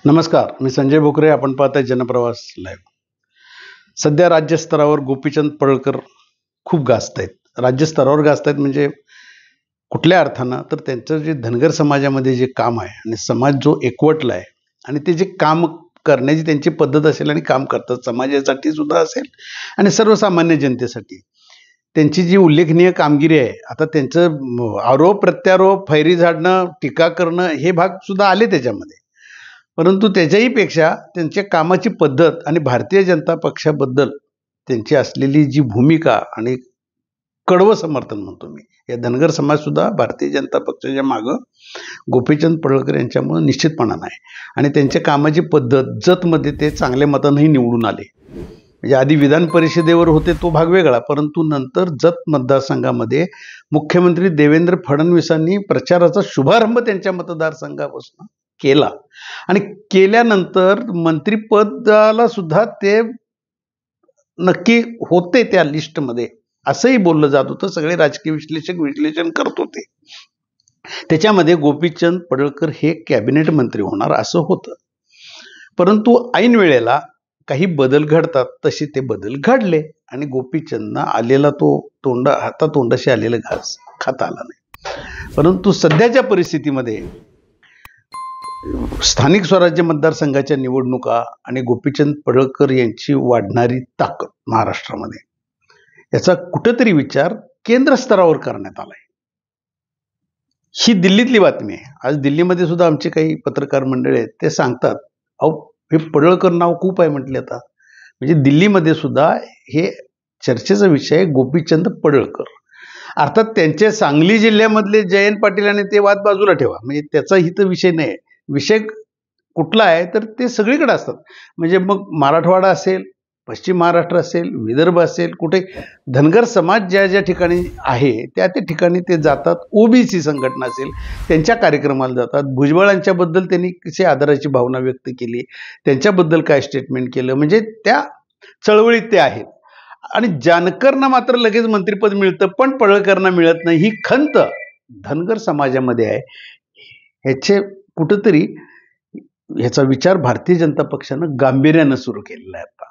नमस्कार, मी संजय भोकरे. आपण पाहताय जनप्रवास लाईव्ह. सध्या राज्यस्तरावर गोपीचंद पडळकर खूप गाजत आहेत. राज्यस्तरावर गाजत आहेत म्हणजे कुठल्या अर्थानं, तर त्यांचं जे धनगर समाजामध्ये जे काम आहे आणि समाज जो एकवटला आहे आणि ते जे काम करण्याची त्यांची पद्धत असेल आणि काम करतात समाजासाठी सुद्धा असेल आणि सर्वसामान्य जनतेसाठी, त्यांची जी उल्लेखनीय कामगिरी आहे. आता त्यांचं आरोप प्रत्यारोप, फैरी झाडणं, टीका करणं हे भाग सुद्धा आले त्याच्यामध्ये. परंतु त्याच्याही पेक्षा त्यांच्या कामाची पद्धत आणि भारतीय जनता पक्षाबद्दल त्यांची असलेली जी भूमिका आणि कडवं समर्थन म्हणतो मी, या धनगर समाजसुद्धा भारतीय जनता पक्षाच्या मागं गोपीचंद पडळकर यांच्यामुळे निश्चितपणानं आहे. आणि त्यांच्या कामाची पद्धत, जतमध्ये ते चांगल्या मतानंही निवडून आले. म्हणजे आधी विधान परिषदेवर होते तो भाग वेगळा, परंतु नंतर जत मतदारसंघामध्ये मुख्यमंत्री देवेंद्र फडणवीसांनी प्रचाराचा शुभारंभ त्यांच्या मतदारसंघापासून केला आणि केल्यानंतर मंत्रिपदाला सुद्धा ते नक्की होते त्या लिस्टमध्ये, असंही बोललं जात होतं. सगळे राजकीय विश्लेषक विश्लेषण करत होते. त्याच्यामध्ये गोपीचंद पडळकर हे कॅबिनेट मंत्री होणार असं होतं. परंतु ऐन वेळेला काही बदल घडतात, तसे ते बदल घडले आणि गोपीचंदना आलेला तो हातातोंडाशी आलेला घास खाता आला नाही. परंतु सध्याच्या परिस्थितीमध्ये स्थानिक स्वराज्य मतदारसंघाच्या निवडणुका आणि गोपीचंद पडळकर यांची वाढणारी ताकद महाराष्ट्रामध्ये, याचा कुठेतरी विचार केंद्र स्तरावर करण्यात आलाय. ही दिल्लीतली बातमी आहे. आज दिल्लीमध्ये सुद्धा आमचे काही पत्रकार मंडळी आहेत, ते सांगतात अहो हे पडळकर नाव खूप आहे म्हटले. आता म्हणजे दिल्लीमध्ये सुद्धा हे चर्चेचा विषय आहे गोपीचंद पडळकर. अर्थात त्यांचे सांगली जिल्ह्यामधले जयंत पाटील आणि ते वाद बाजूला ठेवा, म्हणजे त्याचा हित विषय नाही. विषय कुठला आहे तर ते सगळीकडे असतात. म्हणजे मग मराठवाडा असेल, पश्चिम महाराष्ट्र असेल, विदर्भ असेल, कुठे धनगर समाज ज्या ज्या ठिकाणी आहे त्या ठिकाणी ते जातात. ओबीसी संघटना असेल त्यांच्या कार्यक्रमाला जातात. भुजबळांच्याबद्दल त्यांनी कशी आदराची भावना व्यक्त केली, त्यांच्याबद्दल काय स्टेटमेंट केलं, म्हणजे त्या चळवळीत ते आहेत. आणि जानकरना मात्र लगेच मंत्रिपद मिळतं पण पडळकरना मिळत नाही, ही खंत धनगर समाजामध्ये आहे. ह्याचे कुठंतरी ह्याचा विचार भारतीय जनता पक्षानं गांभीर्यानं सुरू केलेला आहे. आता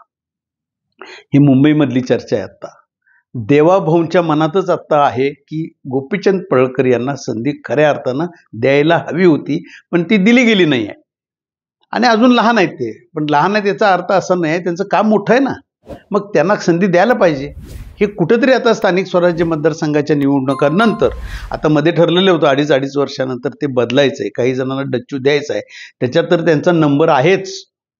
ही मुंबईमधली चर्चा आहे. आता देवाभाऊंच्या मनातच आता आहे की गोपीचंद पडळकर यांना संधी खऱ्या अर्थानं द्यायला हवी होती, पण ती दिली गेली नाही आहे. आणि अजून लहान आहेत ते, पण लहान आहेत याचा अर्थ असा नाही, त्यांचं काम मोठं आहे ना, मग त्यांना संधी द्यायला पाहिजे. हे कुठंतरी आता स्थानिक स्वराज्य मतदारसंघाच्या निवडणुकांनंतर, आता मध्ये ठरलेलं होतं अडीच वर्षानंतर ते बदलायचं आहे, काही जणांना डच्चू द्यायचा आहे. त्याच्यात तर त्यांचा नंबर आहेच,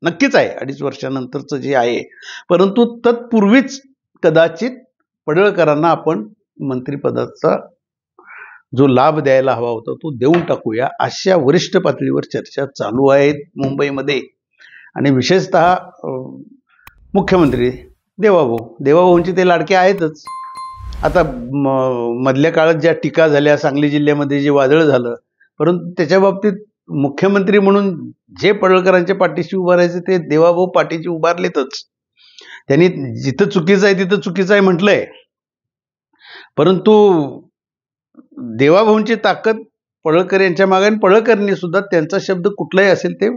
नक्कीच आहे 2.5 वर्षानंतरचं जे आहे. परंतु तत्पूर्वीच कदाचित पडळकरांना आपण मंत्रिपदाचा जो लाभ द्यायला हवा होता तो देऊन टाकूया, अशा वरिष्ठ पातळीवर चर्चा चालू आहेत मुंबईमध्ये. आणि विशेषतः मुख्यमंत्री देवाभाऊंचे ते लाडके आहेतच. आता मधल्या काळात ज्या टीका झाल्या, सांगली जिल्ह्यामध्ये जे वादळ झालं, परंतु त्याच्या बाबतीत मुख्यमंत्री म्हणून जे पडळकरांच्या पाठीशी उभारायचे ते देवाभाऊ पाठीशी उभारलेतच. त्यांनी जिथं चुकीचं आहे तिथं चुकीचं आहे म्हटलंय. परंतु देवाभाऊंची ताकद पडळकर यांच्या मागे, आणि पडळकरांनी सुद्धा त्यांचा शब्द कुठलाही असेल ते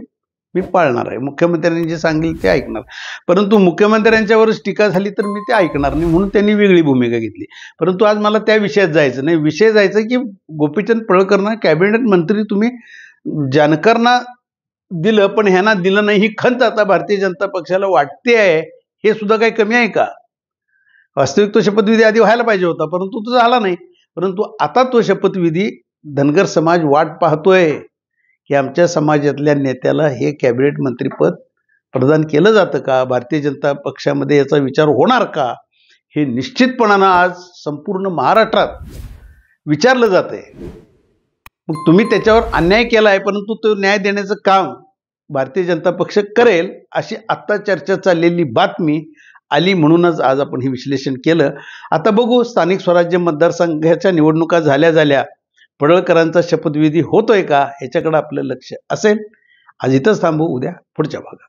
मी पाळणार आहे. मुख्यमंत्र्यांनी जे सांगेल ते ऐकणार. परंतु मुख्यमंत्र्यांच्यावरच टीका झाली तर मी ते ऐकणार नाही, म्हणून त्यांनी वेगळी भूमिका घेतली. परंतु आज मला त्या विषयात जायचं नाही. विषय जायचं की गोपीचंद पडळकरांना कॅबिनेट मंत्री तुम्ही जानकरना दिलं पण ह्यांना दिलं नाही, ही खंत आता भारतीय जनता पक्षाला वाटते आहे. हे सुद्धा काही कमी आहे का? वास्तविक तो शपथविधी आधी व्हायला पाहिजे होता, परंतु तो झाला नाही. परंतु आता तो शपथविधी धनगर समाज वाट पाहतोय की आमच्या समाजातल्या नेत्याला हे कॅबिनेट मंत्रीपद प्रदान केलं जातं का, भारतीय जनता पक्षामध्ये याचा विचार होणार का, हे निश्चितपणानं आज संपूर्ण महाराष्ट्रात विचारलं जातंय. मग तुम्ही त्याच्यावर अन्याय केला आहे, परंतु तो न्याय देण्याचं काम भारतीय जनता पक्ष करेल अशी आत्ता चर्चा चाललेली बातमी आली, म्हणूनच आज आपण हे विश्लेषण केलं. आता बघू, स्थानिक स्वराज्य मतदारसंघाच्या निवडणुका झाल्या पडळकरांचा शपथविधी होतोय का, ह्याच्याकडे आपलं लक्ष असेल. आज इथंच थांबू, उद्या पुढच्या भागात.